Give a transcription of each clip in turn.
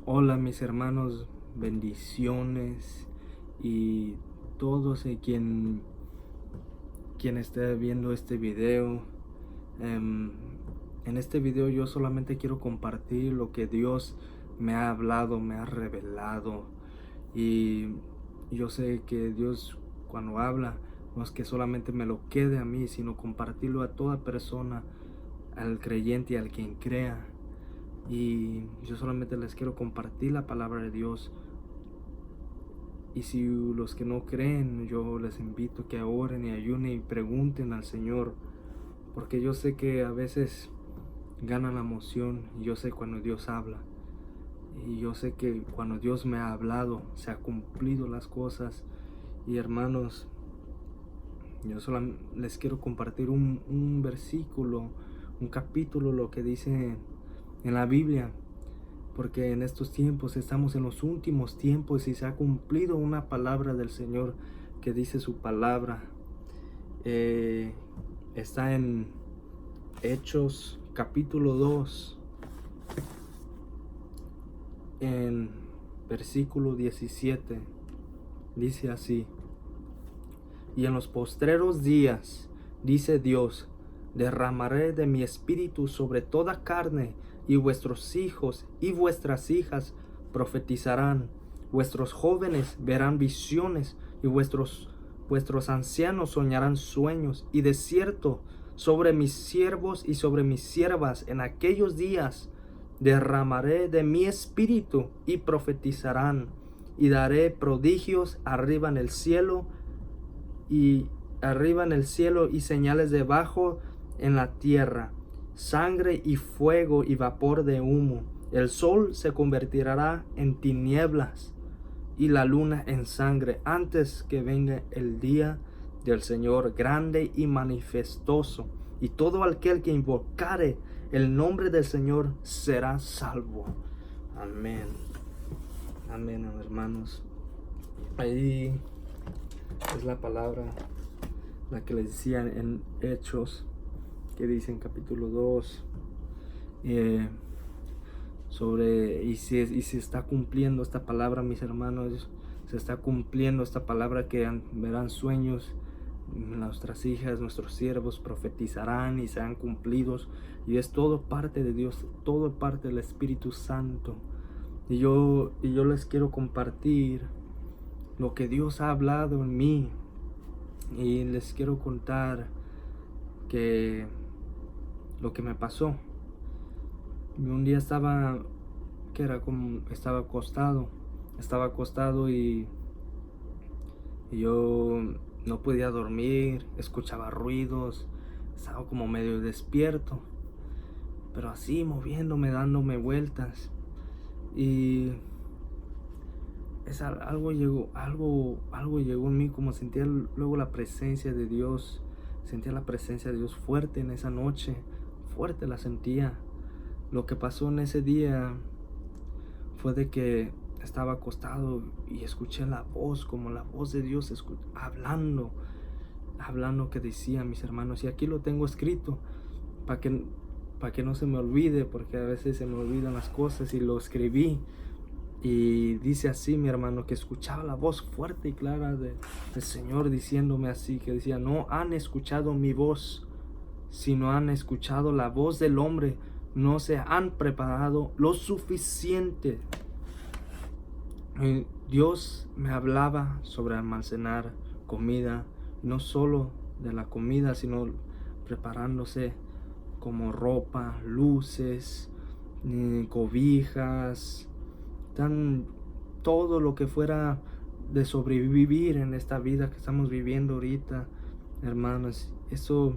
Hola mis hermanos, bendiciones y todos quien esté viendo este video. Em, en este video yo solamente quiero compartir lo que Dios me ha hablado, me ha revelado. Y yo sé que Dios cuando habla no es que solamente me lo quede a mí, sino compartirlo a toda persona, al creyente y al quien crea. Y yo solamente les quiero compartir la palabra de Dios. Y si los que no creen, yo les invito a que oren y ayunen y pregunten al Señor, porque yo sé que a veces gana la emoción. Y yo sé cuando Dios habla, y yo sé que cuando Dios me ha hablado se ha cumplido las cosas. Y hermanos, yo solo les quiero compartir un versículo, un capítulo, lo que dice en la Biblia, porque en estos tiempos estamos en los últimos tiempos y se ha cumplido una palabra del Señor que dice su palabra. Está en Hechos capítulo 2, en versículo 17. Dice así: y en los postreros días, dice Dios, derramaré de mi espíritu sobre toda carne, y vuestros hijos y vuestras hijas profetizarán, vuestros jóvenes verán visiones, y vuestros ancianos soñarán sueños. Y de cierto, sobre mis siervos y sobre mis siervas en aquellos días derramaré de mi espíritu, y profetizarán, y daré prodigios arriba en el cielo y señales debajo en la tierra, sangre y fuego y vapor de humo. El sol se convertirá en tinieblas y la luna en sangre, antes que venga el día del Señor grande y manifiestoso. Y todo aquel que invocare el nombre del Señor será salvo. Amén. Amén, hermanos. Ahí es la palabra, la que les decía en Hechos, que dice en capítulo 2, y se está cumpliendo esta palabra, mis hermanos. Se está cumpliendo esta palabra, que verán sueños, nuestras hijas, nuestros siervos profetizarán y serán cumplidos. Y es todo parte de Dios, todo parte del Espíritu Santo. Y yo les quiero compartir lo que Dios ha hablado en mí. Y les quiero contar que lo que me pasó. Un día estaba acostado y yo no podía dormir, escuchaba ruidos, estaba como medio despierto, pero así moviéndome, dándome vueltas. Y algo llegó en mí, como sentía luego la presencia de Dios. Sentía la presencia de Dios fuerte en esa noche, fuerte la sentía. Lo que pasó en ese día fue de que estaba acostado y escuché la voz, como la voz de Dios hablando, que decía, mis hermanos, y aquí lo tengo escrito para que no se me olvide, porque a veces se me olvidan las cosas, y lo escribí. Y dice así, mi hermano, que escuchaba la voz fuerte y clara del Señor diciéndome así, que decía: no han escuchado mi voz, sino han escuchado la voz del hombre. No se han preparado lo suficiente. Dios me hablaba sobre almacenar comida, no solo de la comida, sino preparándose como ropa, luces, cobijas, todo lo que fuera de sobrevivir en esta vida que estamos viviendo ahorita, hermanos. Eso,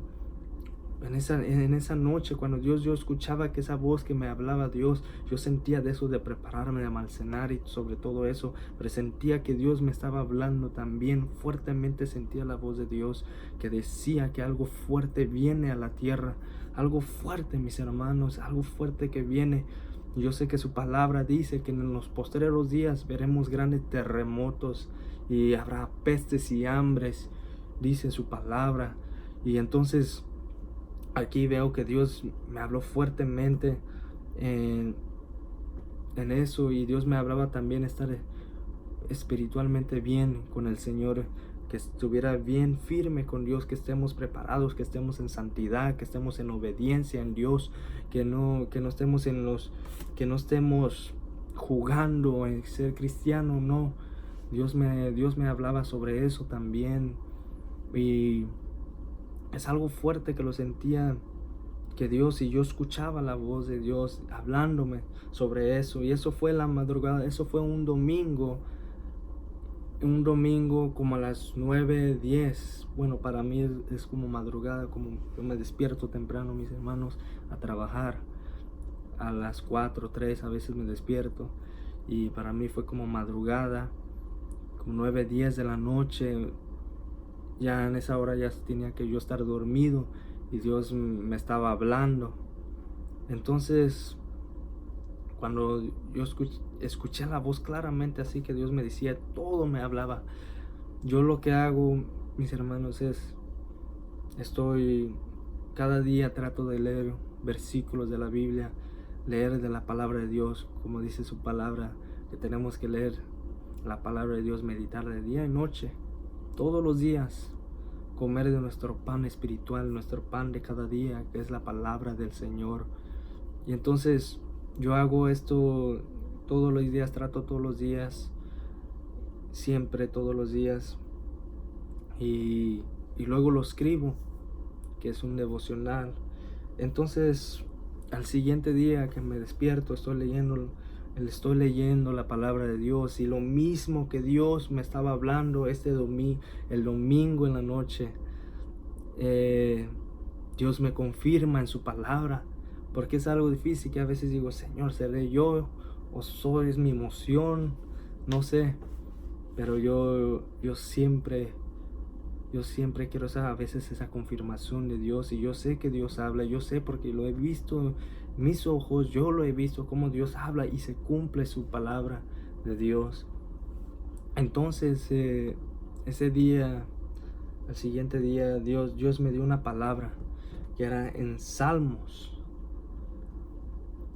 en esa noche, cuando yo escuchaba que esa voz que me hablaba Dios, yo sentía de eso, de prepararme, de almacenar y sobre todo eso, pero sentía que Dios me estaba hablando también fuertemente. Sentía la voz de Dios que decía que algo fuerte viene a la tierra, algo fuerte, mis hermanos, algo fuerte que viene. Yo sé que su palabra dice que en los postreros días veremos grandes terremotos y habrá pestes y hambres, dice su palabra. Y entonces aquí veo que Dios me habló fuertemente en eso, y Dios me hablaba también estar espiritualmente bien con el Señor, que estuviera bien firme con Dios, que estemos preparados, que estemos en santidad, que estemos en obediencia en Dios, que no estemos que no estemos jugando en ser cristiano, no. Dios me hablaba sobre eso también, y es algo fuerte que lo sentía, que Dios, y yo escuchaba la voz de Dios hablándome sobre eso, y eso fue la madrugada, eso fue un domingo como a las 9:10. Bueno, para mí es como madrugada, como yo me despierto temprano, mis hermanos, a trabajar a las 4, 3, a veces me despierto, y para mí fue como madrugada, como 9:10 de la noche. Ya en esa hora ya tenía que yo estar dormido, y Dios me estaba hablando. Entonces, cuando yo escuché la voz claramente, así que Dios me decía, todo me hablaba. Yo lo que hago, mis hermanos, cada día trato de leer versículos de la Biblia, leer de la palabra de Dios, como dice su palabra, que tenemos que leer la palabra de Dios, meditar de día y noche, todos los días, comer de nuestro pan espiritual, nuestro pan de cada día, que es la palabra del Señor. Y entonces yo hago esto todos los días, trato todos los días, siempre todos los días, y luego lo escribo, que es un devocional. Entonces al siguiente día que me despierto, estoy leyendo la palabra de Dios, y lo mismo que Dios me estaba hablando el domingo en la noche, Dios me confirma en su palabra, porque es algo difícil, que a veces digo, Señor, ¿seré yo o es mi emoción? No sé, pero yo siempre quiero a veces esa confirmación de Dios, y yo sé que Dios habla, yo sé porque lo he visto, mis ojos, yo lo he visto cómo Dios habla y se cumple su palabra de Dios. Entonces ese día, al siguiente día, Dios me dio una palabra que era en Salmos,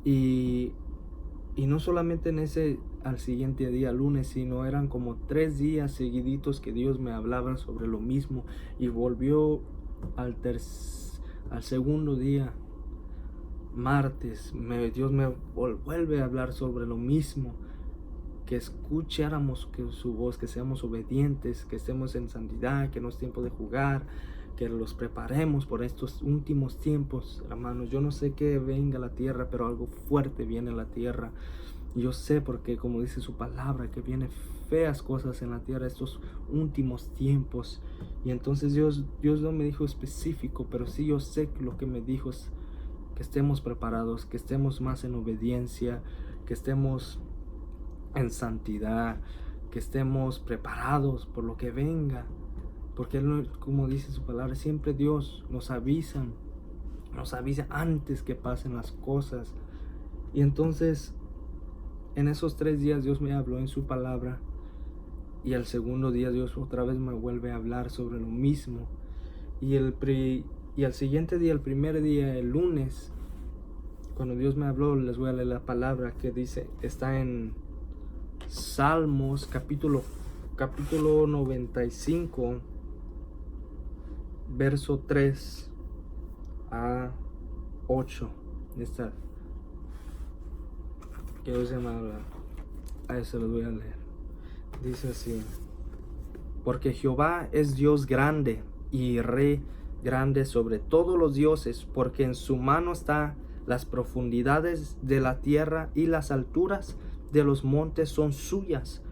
y no solamente al siguiente día, lunes, sino eran como 3 días seguiditos que Dios me hablaba sobre lo mismo, y volvió al segundo día, martes, Dios me vuelve a hablar sobre lo mismo, que escucháramos su voz, que seamos obedientes, que estemos en santidad, que no es tiempo de jugar, que los preparemos por estos últimos tiempos, hermanos. Yo no sé qué venga a la tierra, pero algo fuerte viene a la tierra. Yo sé, porque como dice su palabra, que vienen feas cosas en la tierra estos últimos tiempos. Y entonces Dios no me dijo específico, pero sí yo sé que lo que me dijo es que estemos preparados, que estemos más en obediencia, que estemos en santidad, que estemos preparados por lo que venga, porque Él, como dice su palabra, siempre Dios nos avisa antes que pasen las cosas. Y entonces en esos 3 días Dios me habló en su palabra, y al segundo día Dios otra vez me vuelve a hablar sobre lo mismo, y al siguiente día, el primer día, el lunes, cuando Dios me habló, les voy a leer la palabra que dice, está en Salmos capítulo 95, verso 3 a 8. Esta que Dios me habla, a eso lo voy a leer. Dice así: porque Jehová es Dios grande y Rey grande sobre todos los dioses, porque en su mano está las profundidades de la tierra, y las alturas de los montes son suyas.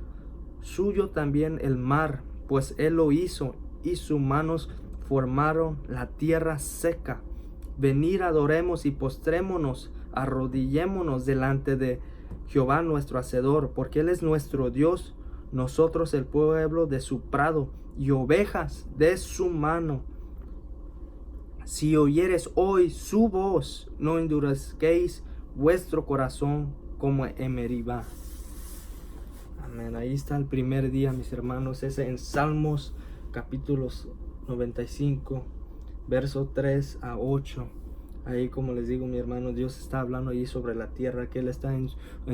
Suyo también el mar, pues él lo hizo, y sus manos formaron la tierra seca. Venid, adoremos y postrémonos, arrodillémonos delante de Jehová nuestro Hacedor, porque él es nuestro Dios, nosotros el pueblo de su prado, y ovejas de su mano. Si oyeres hoy su voz, no endurezcáis vuestro corazón como en Meribá. Amén. Ahí está el primer día, mis hermanos. Es en Salmos capítulos 95, verso 3 a 8. Ahí, como les digo, mi hermano, Dios está hablando ahí sobre la tierra, que Él está en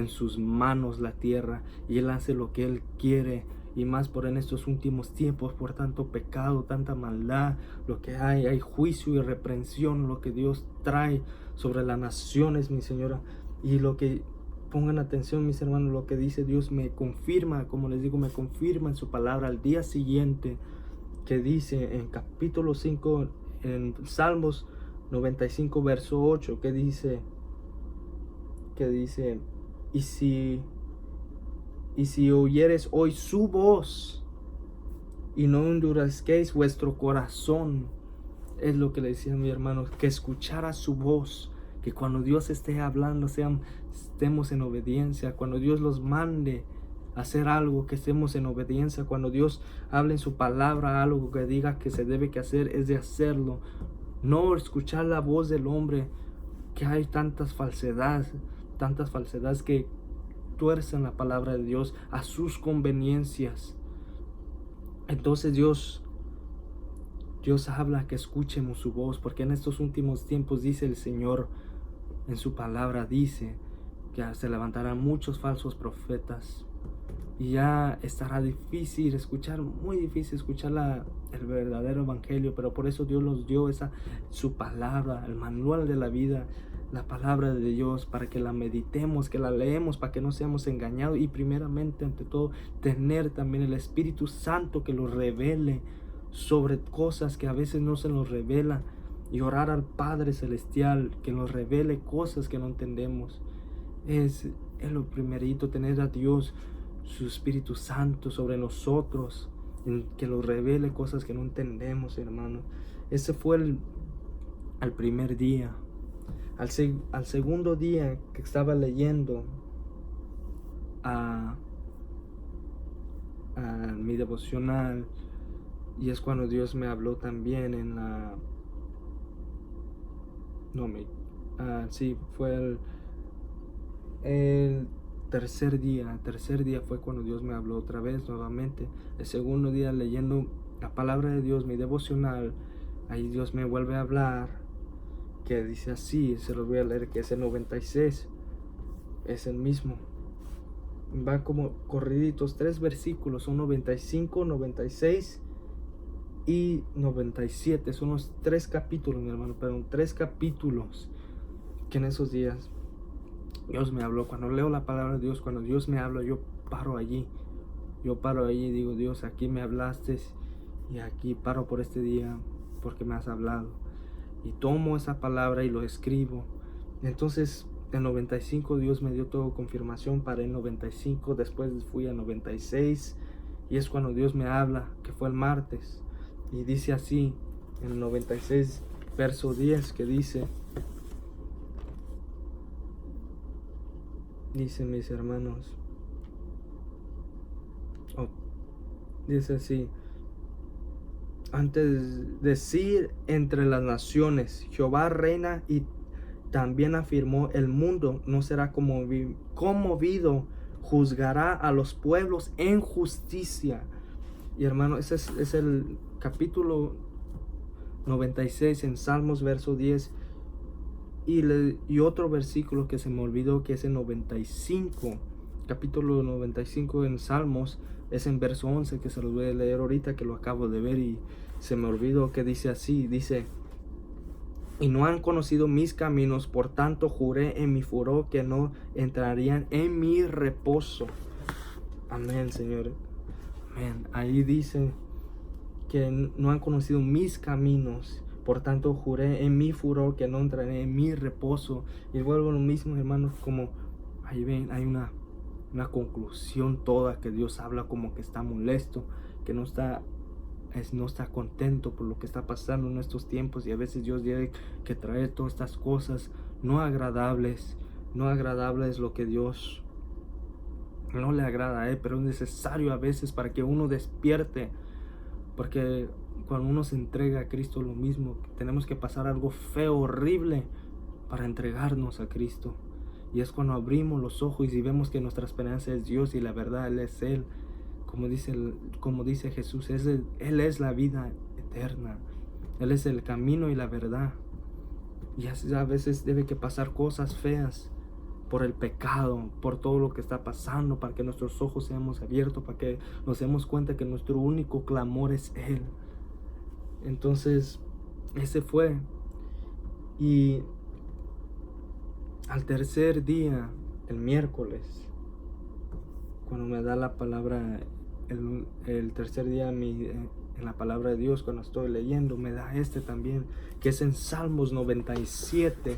sus manos la tierra, y Él hace lo que Él quiere, y más por en estos últimos tiempos, por tanto pecado, tanta maldad, lo que hay juicio y reprensión, lo que Dios trae sobre las naciones, mi señora, y lo que, pongan atención, mis hermanos, lo que dice Dios me confirma, como les digo, me confirma en su palabra al día siguiente, que dice en capítulo 5, en Salmos 95, verso 8, que dice, y si oyeres hoy su voz, y no endurezcáis vuestro corazón. Es lo que le decía a mi hermano, que escuchara su voz, que cuando Dios esté hablando, estemos en obediencia, cuando Dios los mande a hacer algo, que estemos en obediencia, cuando Dios hable en su palabra algo que diga que se debe que hacer, es de hacerlo, no escuchar la voz del hombre, que hay tantas falsedades que tuercen la palabra de Dios a sus conveniencias. Entonces Dios habla que escuchemos su voz, porque en estos últimos tiempos, dice el Señor en su palabra, dice que se levantarán muchos falsos profetas, y ya estará muy difícil escuchar el verdadero evangelio. Pero por eso Dios nos dio su palabra, el manual de la vida, la palabra de Dios, para que la meditemos, que la leemos, para que no seamos engañados, y primeramente, ante todo, tener también el Espíritu Santo que lo revele sobre cosas que a veces no se nos revela, y orar al Padre Celestial que nos revele cosas que no entendemos. Es lo primerito, tener a Dios, su Espíritu Santo sobre nosotros, que nos revele cosas que no entendemos, hermano. Ese fue el primer día. Al segundo día que estaba leyendo a mi devocional, y es cuando Dios me habló también fue el tercer día. El tercer día fue cuando Dios me habló otra vez, nuevamente. El segundo día, leyendo la palabra de Dios, mi devocional, ahí Dios me vuelve a hablar, que dice así, se los voy a leer, que es el 96, es el mismo. Va como corriditos, 3 versículos, son 95, 96 y 97. Son los 3 capítulos, mi hermano, pero 3 capítulos que en esos días Dios me habló. Cuando leo la palabra de Dios, cuando Dios me habla, yo paro allí y digo: Dios, aquí me hablaste, y aquí paro por este día porque me has hablado, y tomo esa palabra y lo escribo. Entonces el 95 Dios me dio todo confirmación para el 95. Después fui a 96, y es cuando Dios me habla, que fue el martes, y dice así en el 96, verso 10, que dice, mis hermanos, dice así: antes de decir entre las naciones, Jehová reina, y también afirmó, el mundo no será conmovido, juzgará a los pueblos en justicia. Y hermano, ese es el capítulo 96 en Salmos, verso 10. Y otro versículo que se me olvidó, que es el 95, capítulo 95 en Salmos, es en verso 11, que se los voy a leer ahorita, que lo acabo de ver y se me olvidó, que dice así, dice: y no han conocido mis caminos, por tanto juré en mi furor que no entrarían en mi reposo. Amén, Señor. Amén. Ahí dice que no han conocido mis caminos, por tanto juré en mi furor que no entraré en mi reposo. Y vuelvo a lo mismo, hermanos, como ahí ven, hay una conclusión toda, que Dios habla como que está molesto, que no está contento por lo que está pasando en estos tiempos. Y a veces Dios tiene que traer todas estas cosas no agradables, lo que Dios no le agrada a Él, pero es necesario a veces para que uno despierte. Porque cuando uno se entrega a Cristo, lo mismo, tenemos que pasar algo feo, horrible, para entregarnos a Cristo. Y es cuando abrimos los ojos y vemos que nuestra esperanza es Dios, y la verdad Él es Él. Como dice Jesús, Él es la vida eterna. Él es el camino y la verdad. Y así a veces debe que pasar cosas feas por el pecado, por todo lo que está pasando, para que nuestros ojos seamos abiertos, para que nos demos cuenta que nuestro único clamor es Él. Entonces, ese fue. Y al tercer día, el miércoles, cuando me da la palabra, el tercer día en la palabra de Dios, cuando estoy leyendo, me da también, que es en Salmos 97,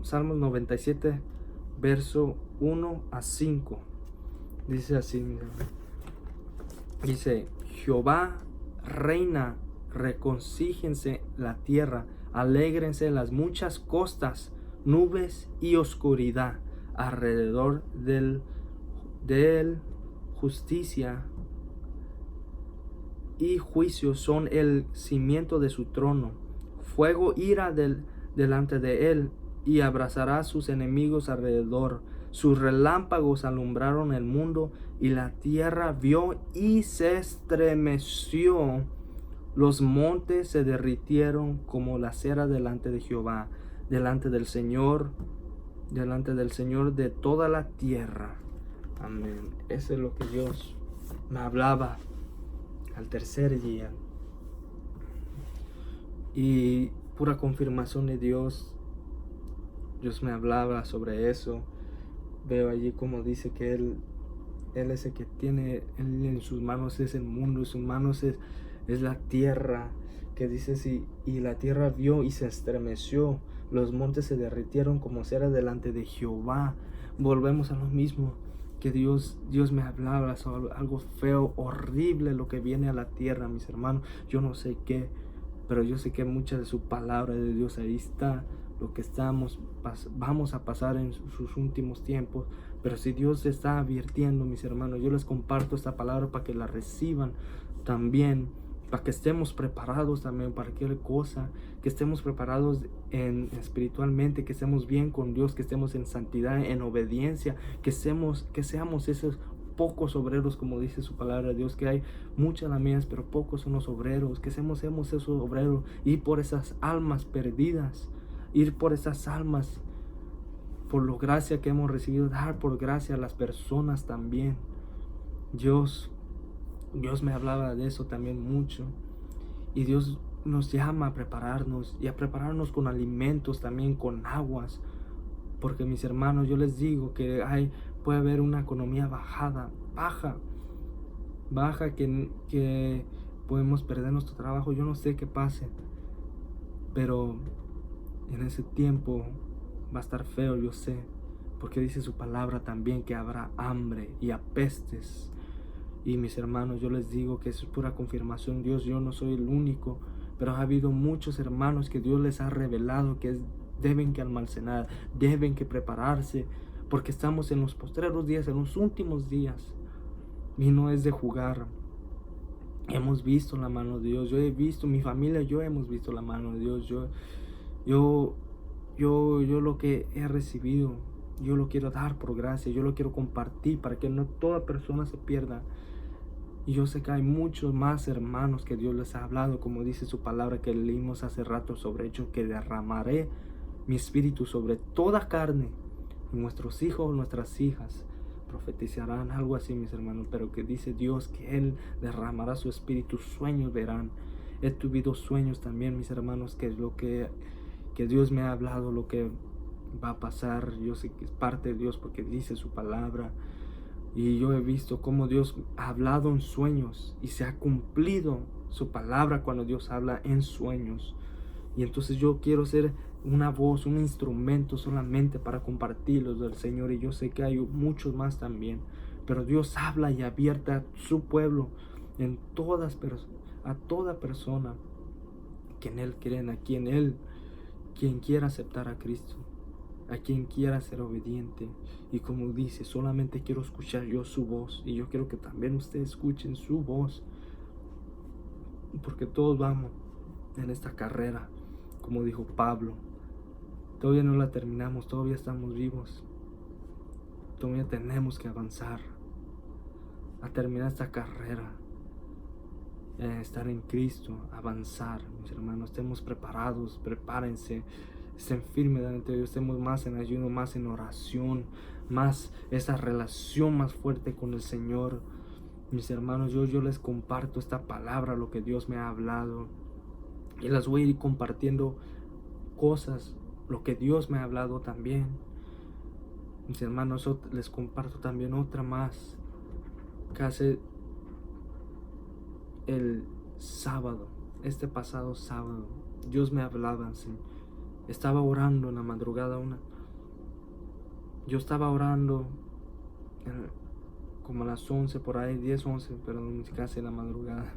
Salmos 97, verso 1 a 5. Dice así, dice: Jehová reina, reconcíjense la tierra, alégrense las muchas costas, nubes y oscuridad alrededor del justicia y juicio son el cimiento de su trono. Fuego ira delante de él, y abrazará a sus enemigos alrededor. Sus relámpagos alumbraron el mundo, y la tierra vio y se estremeció. Los montes se derritieron como la cera delante de Jehová, delante del Señor de toda la tierra. Amén. Eso es lo que Dios me hablaba al tercer día. Y pura confirmación de Dios me hablaba sobre eso. Veo allí como dice que Él es el que tiene, Él en sus manos es el mundo, en sus manos es la tierra. Que dice así: y la tierra vio y se estremeció, los montes se derritieron como cera delante de Jehová. Volvemos a lo mismo, que Dios me hablaba sobre algo feo, horrible, lo que viene a la tierra, mis hermanos. Yo no sé qué, pero yo sé que mucha de su palabra de Dios ahí está, lo que vamos a pasar en sus últimos tiempos. Pero si Dios está advirtiendo, mis hermanos, yo les comparto esta palabra para que la reciban también, para que estemos preparados también para cualquier cosa, que estemos preparados espiritualmente, que estemos bien con Dios, que estemos en santidad, en obediencia, que seamos esos pocos obreros, como dice su palabra de Dios, que hay muchas lamías, pero pocos son los obreros, que seamos esos obreros, ir por esas almas perdidas, ir por esas almas, por la gracia que hemos recibido, dar por gracia a las personas también. Dios me hablaba de eso también mucho, y Dios nos llama a prepararnos, y a prepararnos con alimentos también, con aguas, porque mis hermanos, yo les digo que puede haber una economía baja, que podemos perder nuestro trabajo. Yo no sé qué pase, pero en ese tiempo va a estar feo, yo sé, porque dice su palabra también que habrá hambre y apestes. Y mis hermanos, yo les digo que es pura confirmación. Yo no soy el único, pero ha habido muchos hermanos que Dios les ha revelado que deben que almacenar, deben que prepararse, porque estamos en los postreros días, en los últimos días, y no es de jugar. Hemos visto la mano de Dios. Yo he visto, mi familia, hemos visto la mano de Dios. Yo lo que he recibido, yo lo quiero dar por gracia, yo lo quiero compartir para que no toda persona se pierda. Y yo sé que hay muchos más hermanos que Dios les ha hablado, como dice su palabra que leímos hace rato sobre ello, que derramaré mi espíritu sobre toda carne, y nuestros hijos, nuestras hijas profetizarán, algo así, mis hermanos. Pero que dice Dios que Él derramará su espíritu, sueños verán. He tenido sueños también, mis hermanos, que es lo que Dios me ha hablado, lo que va a pasar. Yo sé que es parte de Dios porque dice su palabra. Y yo he visto cómo Dios ha hablado en sueños y se ha cumplido su palabra cuando Dios habla en sueños. Y entonces yo quiero ser una voz, un instrumento solamente para compartir los del Señor. Y yo sé que hay muchos más también. Pero Dios habla y abierta a su pueblo, a toda persona que en Él creen, quien quiera aceptar a Cristo, a quien quiera ser obediente. Y como dice, solamente quiero escuchar yo su voz, y yo quiero que también ustedes escuchen su voz, porque todos vamos en esta carrera, como dijo Pablo. Todavía no la terminamos, todavía estamos vivos, todavía tenemos que avanzar a terminar esta carrera. estar en Cristo, avanzar, mis hermanos. Estemos preparados, prepárense, estén firmes delante de Dios, estemos más en ayuno, más en oración, más esa relación más fuerte con el Señor. Mis hermanos, yo les comparto esta palabra, lo que Dios me ha hablado, y las voy a ir compartiendo cosas, lo que Dios me ha hablado también. Mis hermanos, les comparto también otra más, que hace el sábado, este pasado sábado, Dios me hablaba así. Estaba orando en la madrugada, yo estaba orando como a las 11 por ahí, 10, 11, pero casi en la madrugada.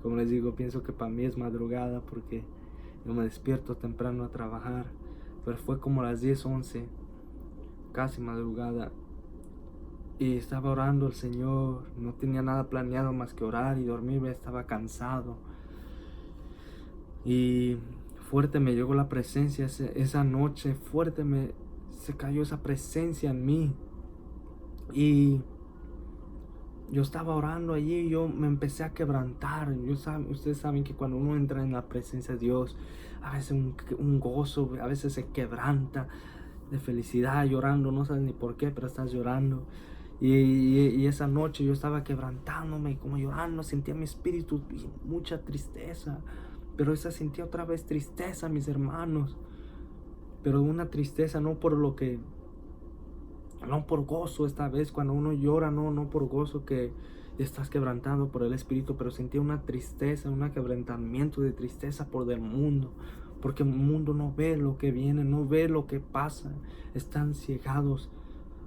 Como les digo, pienso que para mí es madrugada porque yo me despierto temprano a trabajar, pero fue como a las 10, 11, casi madrugada. Y estaba orando al Señor, no tenía nada planeado más que orar y dormirme, estaba cansado. Y fuerte me llegó la presencia esa noche, se cayó esa presencia en mí. Y yo estaba orando allí y yo me empecé a quebrantar. Ustedes saben que cuando uno entra en la presencia de Dios, a veces un gozo, a veces se quebranta de felicidad, llorando, no sabes ni por qué, pero estás llorando. Y esa noche yo estaba quebrantándome y como llorando, sentía mi espíritu y mucha tristeza. Pero sentía otra vez tristeza, mis hermanos. Pero una tristeza no por gozo esta vez. Cuando uno llora, no por gozo que estás quebrantado por el Espíritu, pero sentía una tristeza, un quebrantamiento de tristeza por el mundo. Porque el mundo no ve lo que viene, no ve lo que pasa. Están ciegados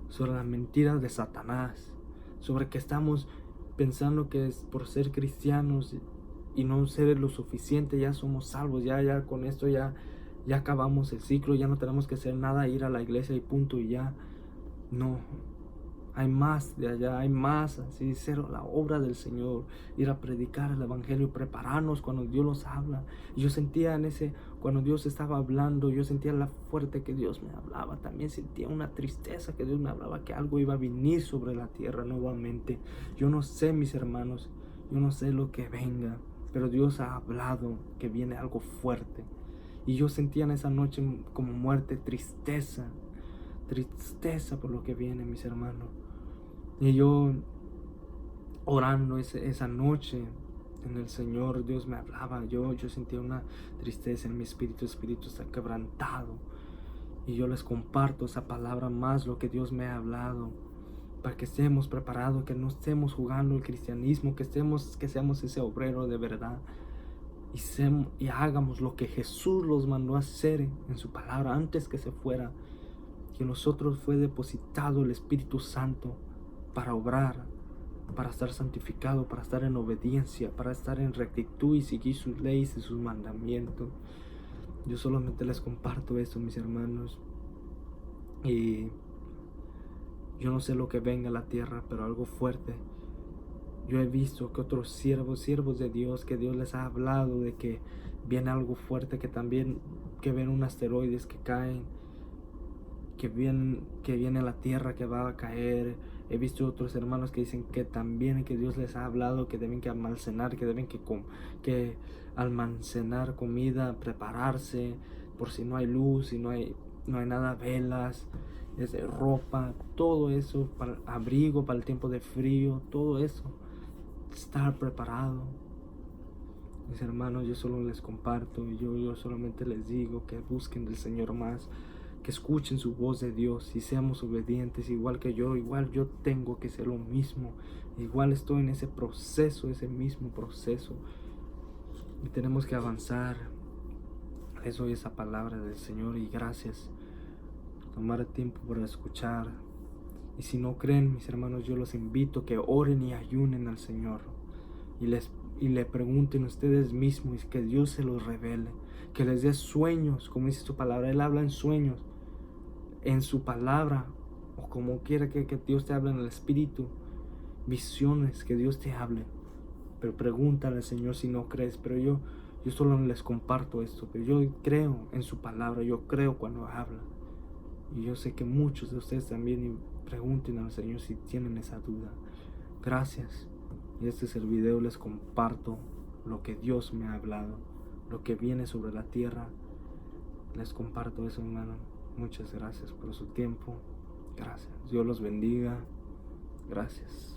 sobre las mentiras de Satanás, sobre que estamos pensando que es por ser cristianos y no ser lo suficiente, ya somos salvos, ya con esto ya acabamos el ciclo, ya no tenemos que hacer nada, ir a la iglesia y punto y ya. No, hay más de allá, hay más, así ser la obra del Señor, ir a predicar el evangelio, prepararnos cuando Dios nos habla. Y yo sentía cuando Dios estaba hablando, yo sentía la fuerte que Dios me hablaba, también sentía una tristeza que Dios me hablaba, que algo iba a venir sobre la tierra nuevamente. Yo no sé, mis hermanos, yo no sé lo que venga, pero Dios ha hablado que viene algo fuerte. Y yo sentía en esa noche como muerte, tristeza por lo que viene, mis hermanos. Y yo orando esa noche en el Señor, Dios me hablaba, yo sentía una tristeza en mi espíritu está quebrantado. Y yo les comparto esa palabra más, lo que Dios me ha hablado, para que estemos preparados, que no estemos jugando el cristianismo, que seamos ese obrero de verdad. Y hagamos lo que Jesús los mandó a hacer en su palabra antes que se fuera. Que en nosotros fue depositado el Espíritu Santo para obrar, para estar santificado, para estar en obediencia, para estar en rectitud y seguir sus leyes y sus mandamientos. Yo solamente les comparto esto, mis hermanos. Y yo no sé lo que venga a la tierra, pero algo fuerte. Yo he visto que otros siervos de Dios, que Dios les ha hablado de que viene algo fuerte, que ven un asteroides que caen, que viene la tierra que va a caer. He visto otros hermanos que dicen que también que Dios les ha hablado que deben que almacenar, que deben que almacenar comida, prepararse por si no hay luz, si no hay nada, velas, ropa, todo eso, para abrigo, para el tiempo de frío, todo eso, estar preparado. Mis hermanos, yo solo les comparto, yo solamente les digo que busquen del Señor más, que escuchen su voz de Dios y seamos obedientes, igual yo tengo que ser lo mismo, igual estoy en ese mismo proceso, y tenemos que avanzar. Les doy esa palabra del Señor y gracias por tomar el tiempo para escuchar. Y si no creen, mis hermanos, yo los invito a que oren y ayunen al Señor y le pregunten ustedes mismos y que Dios se los revele, que les dé sueños, como dice su palabra. Él habla en sueños, en su palabra, o como quiera que Dios te hable en el espíritu, visiones, que Dios te hable. Pero pregúntale al Señor si no crees. Pero yo solo les comparto esto, pero yo creo en su palabra, yo creo cuando habla. Y yo sé que muchos de ustedes también pregunten al Señor si tienen esa duda. Gracias. Y este es el video, les comparto lo que Dios me ha hablado, lo que viene sobre la tierra. Les comparto eso, hermano. Muchas gracias por su tiempo. Gracias. Dios los bendiga. Gracias.